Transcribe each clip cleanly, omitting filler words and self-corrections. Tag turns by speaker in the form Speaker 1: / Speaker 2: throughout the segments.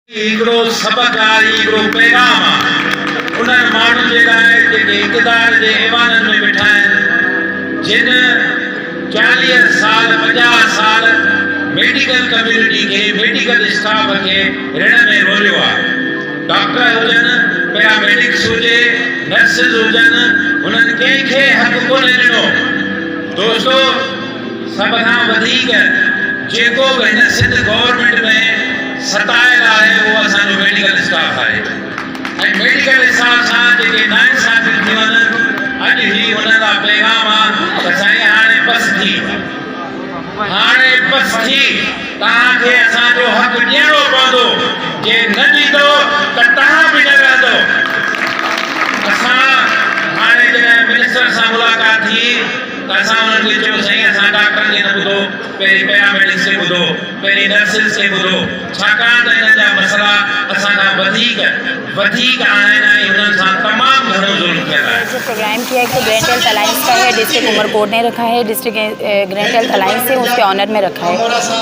Speaker 1: हिकिड़ो सबक़ु आहे, हिकिड़ो पैगाम आहे उन माण्हुनि जे लाइ जेके इक़्तिदार जे ऐवाननि में वेठा आहिनि, जिन 40 साल 50 साल मेडिकल कम्युनिटी खे, मेडिकल स्टाफ खे ऋण में रोलियो आहे। डॉक्टर हुजनि, पैरामेडिक्स हुजे, नर्सिस हुजनि, उन्हनि कंहिंखे हक़ कोन ॾिनो। दोस्तो, सभ खां वधीक जेको बि हिन सिंध गवर्नमेंट में सतायल आहे उहो असांजो मेडिकल स्टाफ आहे। ऐं मेडिकल स्टाफ सां जेके नाइंसाफ़ी थियूं आहिनि, अॼु ई उन्हनि जा पैगाम आहे त साईं हाणे बस थी तव्हांखे असांजो हक़ ॾियणो पवंदो, जे न ॾींदो त तव्हां बि न रहंदो। असां हाणे जॾहिं मिनिस्टर सां मुलाक़ात थी त असां उन्हनि खे चयो साईं असां डॉक्टरनि खे न ॿुधो, पहिरीं पैरामेडिक्स खे ॿुधो, पहिरीं नर्सिस खे ॿुधो, छाकाणि त हिननि जा मसइला असांखां वधीक आहिनि ऐं हुननि सां तमामु घणो ज़ुल्म थियल आहे।
Speaker 2: जो प्रोग्राम किया है ग्रैंड हेल्थ अलायंस का है, डिस्ट्रिक्ट उमरकोट ने रखा है, डिस्ट्रिक्ट ग्रैंड हेल्थ अलायंस से उसके ऑनर में रखा है।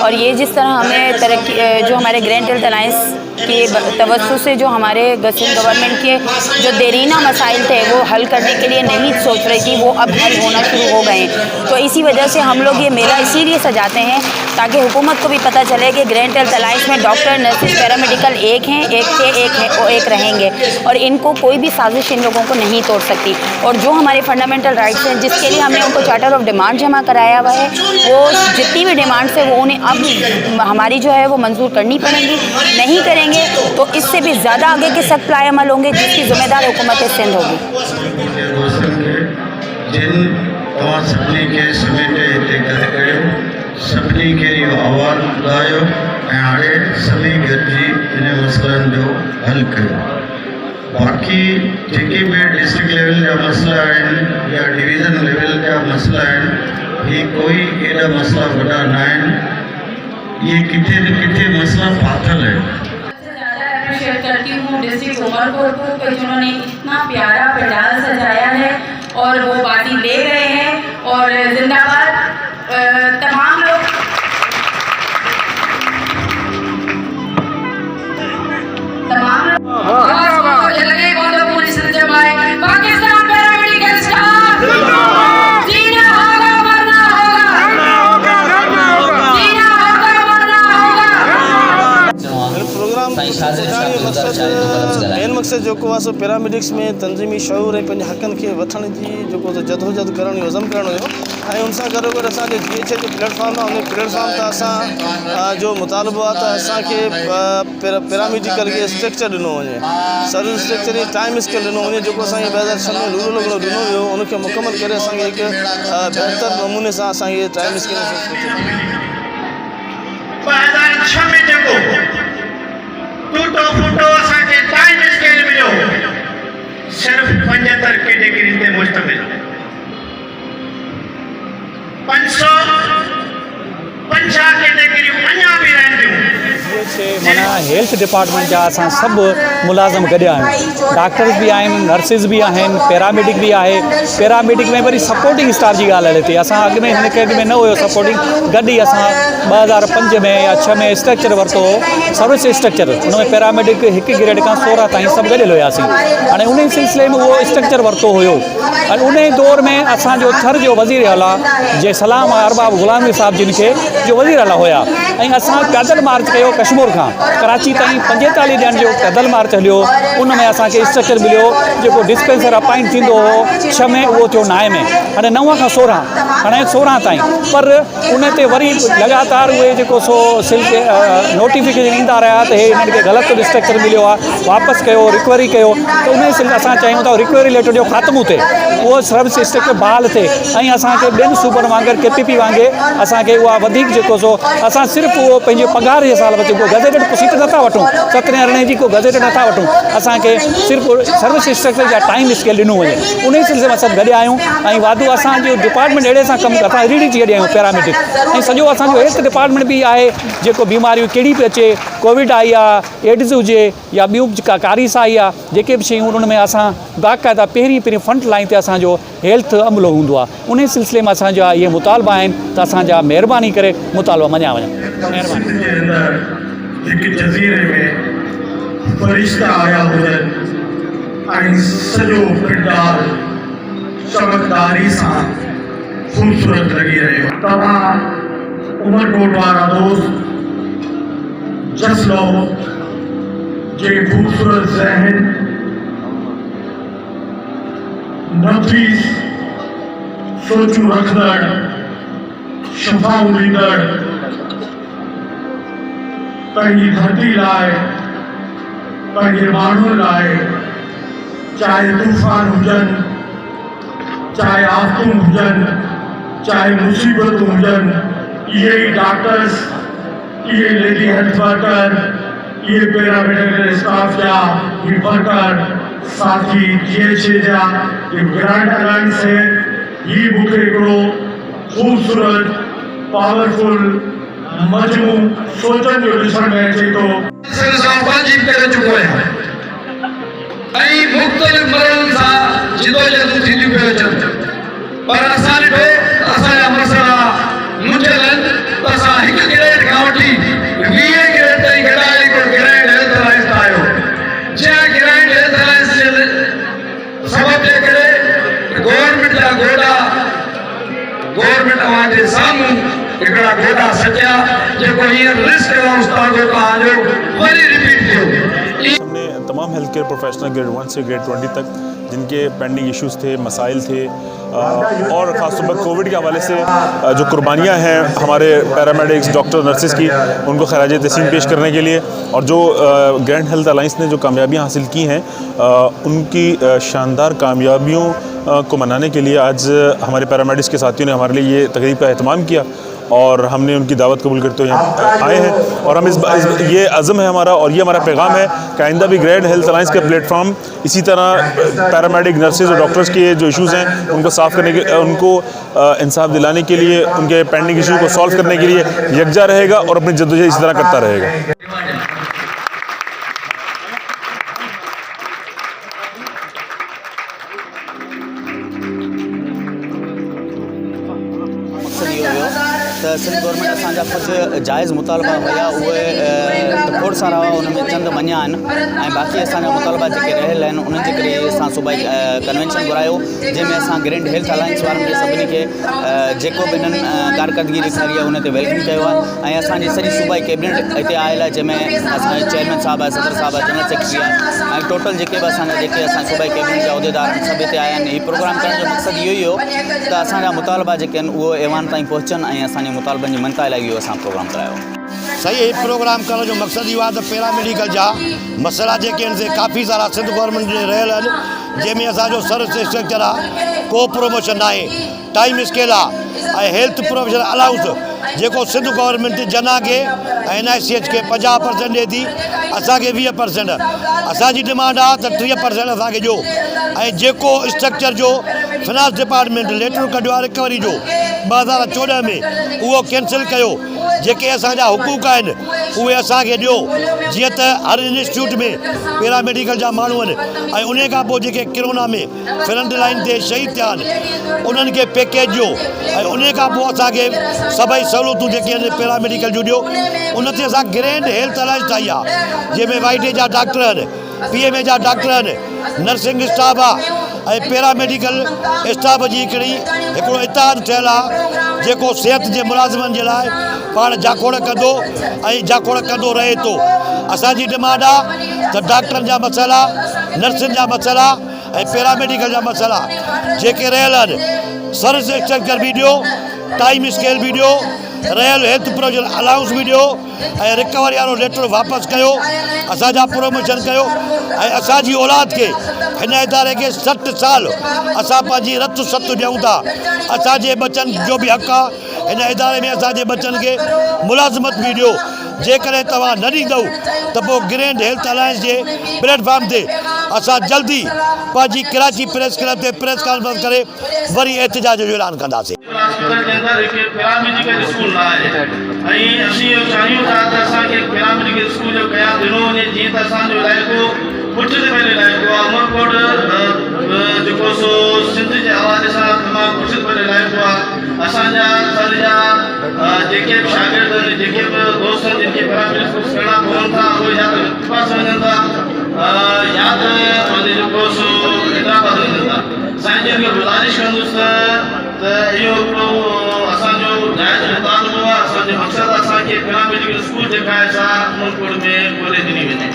Speaker 2: और ये जिस तरह हमें तरक्की, जो हमारे ग्रैंड हेल्थ अलायंस के तवज्जो से जो हमारे गवर्नमेंट के जो देरीना मसाइल थे वो हल करने के लिए नहीं सोच रही थी, वो अब हल होना शुरू हो गए हैं। तो इसी वजह से हम लोग ये मेला इसीलिए सजाते हैं ताकि हुकूमत को भी पता चले कि ग्रैंड हेल्थ अलायंस में डॉक्टर, नर्सिस, पैरामेडिकल एक हैं, एक रहेंगे और इनको कोई भी साजिश इन लोगों को नहीं तोड़ सकती। और जो हमारे फंडामेंटल राइट्स हैं, जिसके लिए हमने उनको चार्टर ऑफ डिमांड जमा कराया हुआ है, वो जितनी भी डिमांड्स है वो उन्हें अब हमारी जो है वो मंजूर करनी पड़ेंगी। नहीं करेंगे तो इससे भी ज़्यादा आगे के सख्त अमल होंगे, जिसकी जिम्मेदार हुकूमत सिंध होगी।
Speaker 3: सभिनी खे समेटे हिते गॾु कयो, सभिनी खे इहो आवाज़ ॿुधायो ऐं हाणे सभई गॾिजी इन मसइलनि जो हल कयो। बाक़ी जेके बि डिस्ट्रिक्ट लेवल जा मसइला आहिनि या डिवीज़न लेवल जा मसइला आहिनि, ही कोई एॾा मसइला वॾा न आहिनि, ये किथे न किथे मसइला फाथल आहिनि।
Speaker 2: अप्रिशिएट करती हूँ डिस्ट्रिक्ट उमरकोट को, जिन्होंने इतना प्यारा पंडाल सजाया है और वो बाजी ले गए हैं। और जिंदाबाद तमाम लोग, लगे पूरी सिंध में पाकिस्तान पैरामेडिकल स्टाफ जीना होगा मरना होगा, जीना होगा मरना होगा।
Speaker 4: प्रोग्राम मेन मकसद जो सो पैरामेडिक्स में तंजीमी शऊर ऐं पंहिंजे हक़नि खे वठण जी जेको जदोजहद करण जो अज़म करण हुयो। ऐं उन सां गॾोगॾु असांजे GH जो प्लेटफॉर्म आहे, उन प्लेटफॉर्म ते असां जो मुतालबो आहे त असांखे पैरामेडिकल खे स्ट्रक्चर ॾिनो वञे, सर्विस स्ट्रक्चर ऐं टाइम स्केल ॾिनो वञे, जेको असांखे 2006 में रूरल हिकिड़ो ॾिनो वियो, उनखे मुकमल करे असांखे हिकु बहितर नमूने सां असांखे टाइम स्केल
Speaker 1: 2006 में जेको टूटो फूटो असांखे टाइम स्केल मिलियो, सिर्फ़ 75 कैटेगरी ते मुश्तमिल, 550 कैटेगरियूं अञा बि रहंदियूं।
Speaker 5: माना हेल्थ डिपार्टमेंट जा असां सभु मुलाज़िम गॾिया आहियूं, डॉक्टर्स बि आहिनि, नर्सिस बि आहिनि, पैरामेडिक बि आहे। पैरामेडिक में वरी सपोर्टिंग स्टाफ जी ॻाल्हि हले थी। असां अॻु में हिन अकेडमी में न हुयो सपोर्टिंग, गॾु ई असां 2005 में या 6 में स्ट्रक्चर वरितो हो, सर्विस स्ट्रक्चर। उनमें पैरामेडिक 1 ग्रेड खां 16 ताईं सभु गॾियल हुयासीं। हाणे उन सिलसिले में उहो स्ट्रक्चर वरितो हुयो ऐं उन दौर में असांजो थर जो वज़ीर आला जे सलाम अरबाब गुलाम साहिब जिन खे जो वज़ीर आला हुया, ऐं असां पैदल मार्च कयो कश्मीर खां कराची ताईं 45 ॾींहंनि जो पैदल मार्च हलियो। उन में असांखे स्ट्रक्चर मिलियो जेको डिस्पेंसर अपॉइंट थींदो हो 6 में, उहो थियो 9 में, हाणे 9 खां 16, हाणे 16 ताईं। पर उन ते वरी लगातार उहे जेको सो नोटिफिकेशन ईंदा रहिया त हे हिननि खे ग़लति स्ट्रक्चर मिलियो आहे, वापसि कयो, रिकवरी कयो। त उन सिलसिले असां चाहियूं था रिकवरी लेटर जो ख़ात्मो थिए, उहो सर्विस स्ट्रक्चर बहाल थिए ऐं असांखे ॿियनि सूबनि वांगुरु KPP वांगुरु असांखे उहा वधीक जेको सो असां सिर्फ़ु उहो पंहिंजे पघार जे हिसाब सां को गज़ेटेड सीट नथा वठूं, 17-18 जी को गज़ेटेड नथा वठूं, असांखे सिर्फ़ु सर्विस स्ट्रक्चर जा टाइम स्केल ॾिनो वञे। उन सिलसिले में सभु गॾिया आहियूं ऐं वाधू असांजो डिपार्टमेंट अहिड़े सां कमु असां रीढ़ी थी गॾिया आहियूं पैरामेडिक, ऐं सॼो असांजो हेल्थ डिपार्टमेंट बि आहे जेको बीमारियूं कहिड़ी पई अचे, कोविड आई आहे, एड्स हुजे या ॿियूं जेका कारीस आई आहे, जेके बि शयूं उन में असां बाक़ाइदा पहिरीं फ्रंट लाइन ते असांजो हेल्थ अमलो हूंदो आहे। उन सिलसिले में असांजा इहे मुतालबा आहिनि त असांजा महिरबानी करे मुतालबा मञा वञनि। महिरबानी।
Speaker 3: जज़ीरे में
Speaker 6: फरिश्ता आया हुजनि ऐं सॼो किरदार चमकदारी सां ख़ूबसूरत लॻी रहियो। तव्हां उमरकोट वारा दोस्त जसलो जे ख़ूबसूरत ज़हन नफ़ीस सोचूं रखंदड़ शफ़ाऊं ॾींदड़ पंहिंजी धरती लाइ पंहिंजे माण्हुनि लाइ चाहे तूफ़ान हुजनि चाहे आफ़तूं हुजनि चाहे मुसीबतूं हुजनि इहे ई डॉक्टर्स इहे लेडी हेल्थ वर्कर इहे पैरामेडिकल स्टाफ जा ही वर्कर साथी GHA जा ये ग्रांड अलायंस है ही मूंखे हिकिड़ो ख़ूबसूरत पावरफुल मजमू सोचण जो ॾिसण में अचे थो।
Speaker 1: वाजिब करे चुको है ऐं मुख़्तलिफ़ मसइलनि सां जिदोजहदूं थींदियूं पियूं अचनि पर असां ॾिठो असांजा मसइला मुंझियल आहिनि त असां हिकु ग्रेड खां वठी 20 ग्रेड ताईं घटाए हिकिड़ो ग्रेड हेल्थ अलायंस ठाहियो जंहिं ग्रेड हेल्थ अलायंस जे सबब जे करे गवर्नमेंट जा गोॾा गवर्नमेंट अवां साम्हूं हिकिड़ा गोॾा सॼा जेको हींअर रिस्क लॉस तव्हांजो तव्हांजो वरी रिपीट थियो।
Speaker 7: हमने तमाम हेल्थ केयर प्रोफेशनल ग्रेड 1 से ग्रेड 20 तक जिनके पेंडिंग इश्यूज़ थे मसाइल थे और ख़ासतौर पर कोविड के हवाले से जो कुर्बानियाँ हैं हमारे पैरामेडिक्स डॉक्टर नर्सिस की उनको खराज तहसीन पेश करने के लिए और जो ग्रैंड हेल्थ अलायंस ने जो कामयाबियाँ हासिल की हैं उनकी शानदार कामयाबियों को मनाने के लिए आज हमारे पैरामेडिक्स के साथियों ने हमारे लिए ये तकरीब का एहतमाम किया और हमने उनकी दावत कबूल करते हुए यहाँ आए हैं और हम ये अज़म है हमारा और ये हमारा पैगाम है कि आइंदा भी ग्रैंड हेल्थ अलायंस का प्लेटफॉर्म इसी तरह पैरामेडिक नर्सेज और डॉक्टर्स के जो इश्यूज़ हैं उनको साफ़ करने के उनको इंसाफ दिलाने के लिए उनके पेंडिंग इशू को सॉल्व करने के लिए यकजा रहेगा और अपनी जद्दोजहद इसी तरह करता रहेगा।
Speaker 8: सिंध गवर्नमेंट असांजा कुछ जायज़ मुतालबा हुआ उहे खोड़ सारा हुआ उनमें चंद मञा आहिनि ऐं बाक़ी असांजा मुतालबा जेके रहियल आहिनि उन्हनि जे करे असां सूबाई कन्वेंशन घुरायो जंहिंमें असां ग्रैंड हेल्थ अलायंस वारनि खे सभिनी खे जेको बि हिननि कारकर्दगी ॾेखारी आहे उन ते वेलकम कयो आहे ऐं असांजी सॼी सूबाई कैबिनेट हिते आयल आहे जंहिंमें असांजे चेयरमैन साहब आहे सदर साहब आहे जनरल सेक्रेटरी आहे ऐं टोटल जेके बि असांजा जेके असां सूबाई कैबिनेट जा उहिदेदार आहिनि सभु हिते आया आहिनि। हीउ प्रोग्राम करण जो मक़सदु इहो ई हो त असांजा मुतालबा जेके आहिनि उहो ऐवान ताईं पहुचनि ऐं असांजे मुतालबनि जी मनता लाइ इहो असां प्रोग्राम करायो।
Speaker 9: सही प्रोग्राम करण जो मक़सदु इहो आहे त पैरामेडिकल जा मसइला जेके आहिनि से काफ़ी सारा सिंध गवर्नमेंट जे रहियल आहिनि जंहिंमें असांजो सर्विस स्ट्रक्चर आहे को प्रमोशन आहे टाइम स्केल आहे ऐं हेल्थ प्रोफेशनल अलाउंस जेको सिंध गवर्नमेंट जना खे ऐं NICH खे 50% ॾिए थी असांखे 20%। असांजी डिमांड आहे त 30% असांखे ॾियो ऐं जेको स्ट्रक्चर जो फिनांस डिपार्टमेंट लेटर कढियो आहे रिकवरी जो 2014 में उहो कैंसिल कयो जेके असांजा हुकूक आहिनि उहे असांखे ॾियो जीअं त हर इंस्टीट्यूट में पैरामेडिकल जा माण्हू आहिनि ऐं उन खां पोइ जेके कोरोना में फ्रंट लाइन ते शहीद थिया आहिनि उन्हनि खे पैकेज ॾियो ऐं उन खां पोइ असांखे सभई सहूलियतूं जेके आहिनि पैरामेडिकल जूं ॾियो उन ते असां ग्रैंड हेल्थ अलायंस ठाही आहे जंहिंमें वाइटे जा डॉक्टर आहिनि PMA जा डॉक्टर आहिनि नर्सिंग स्टाफ आहे ऐं पैरामेडिकल स्टाफ जी हिकिड़ो इतिहाद थियल आहे जेको सिहत जे मुलाज़िमनि जे लाइ पाण जाखोड़ कंदो ऐं जाखोड़ कंदो रहे थो। असांजी डिमांड आहे त डॉक्टरनि जा मसइला नर्सियुनि जा मसइला ऐं पैरामेडिकल जा मसइला जेके रहियल आहिनि सर्विस स्ट्रक्चर बि ॾियो टाइम स्केल बि ॾियो रहियल हेल्थ प्रोफेशनल अलाउंस बि ॾियो ऐं रिकवरी वारो लेटर वापसि कयो असांजा प्रमोशन कयो ऐं असांजी औलाद खे हिन इदारे खे 60 साल असां पंहिंजी रत सत ॾियूं था असांजे बचनि जो बि हक़ आहे हिन इदारे में असांजे बचनि खे मुलाज़मत बि ॾियो जेकॾहिं तव्हां न ॾींदव त पोइ ग्रैंड हेल्थ अलायंस जे प्लेटफॉर्म ते असां जल्दी पंहिंजी कराची प्रेस क्लब ते प्रेस कॉन्फ्रेंस करे वरी एहतजाज जो ऐलान कंदासीं।
Speaker 6: पैरामेडिकल स्कूल आहे ऐं असीं इहो चाहियूं था त असांखे पैरामेडिकल स्कूल जो क़याम ॾिनो वञे जीअं त असांजो इलाइक़ो पुठिते पयल इलाइक़ो आहे उमरकोट जेको सो सिंध जे हवाले सां तमामु पुठिते पयल इलाइक़ो आहे असांजा सर जा जेके बि शागिर्द आहिनि जेके बि दोस्त आहिनि जिन खे पैरामेडिकल करणा पवनि था उहे या त पास वञनि था
Speaker 1: याद वधे जेको सो हैदराबाद वेंदा साईं जन खे गुज़ारिश कंदुसि त इहो हिकिड़ो असांजो जाइज़ मुतालबो आहे असांजो मक़सदु असांखे पैरामेडिकल स्कूल जेका आहे सा उमरकोट में ॻोल्हे ॾिनी वञे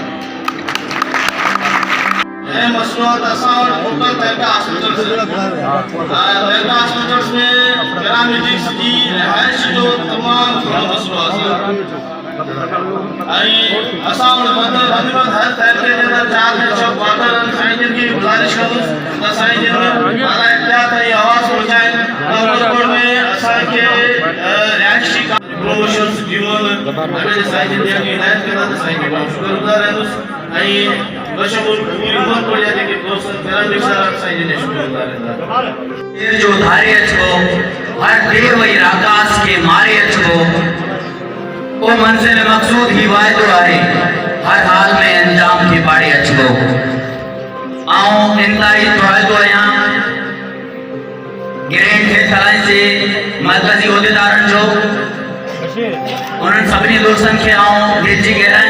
Speaker 1: ऐं मसइलो आहे त असां वटि टोटल तहका हॉस्पिटल्स तहका हॉस्पिटल्स में पैरामेडिक्स जी रिहाइश जो तमामु घणो मसइलो आहे ऐं असां वटि वधि में वधि हर तहके जे अंदरि 4 खां 6 क्वार्टर आहिनि साईं जन खे गुज़ारिश कंदुसि त साईं जन ॾाढा एहतियात ऐं आवाज़ पहुचाइनि त उमरकोट में असांखे रिहाइशी प्रमोशन्स ॾियूं अगरि साईं जन जी हिदायत कंदा त साईं खे मां शुक्रगुज़ार रहंदुसि ऐं बशमूल पूरी उमरकोट जा जेके दोस्त पैरामेडिक्स वारा साईं जन जो शुक्रगुज़ार रहंदा
Speaker 10: जो धारे अचबो हर देव वही आकाश के मारे अचबो ओ मंजिल मकसूद ही वायदो आहे हर हाल में अंजाम के पाड़े अचबो आऊं इंतहाई दुआदो आहियां ग्रेट हेल्थ अलायंस जे मरकज़ी उहिदेदारनि जो उन्हनि सभिनी दोस्तनि खे आऊं दिलि जी गहराइनि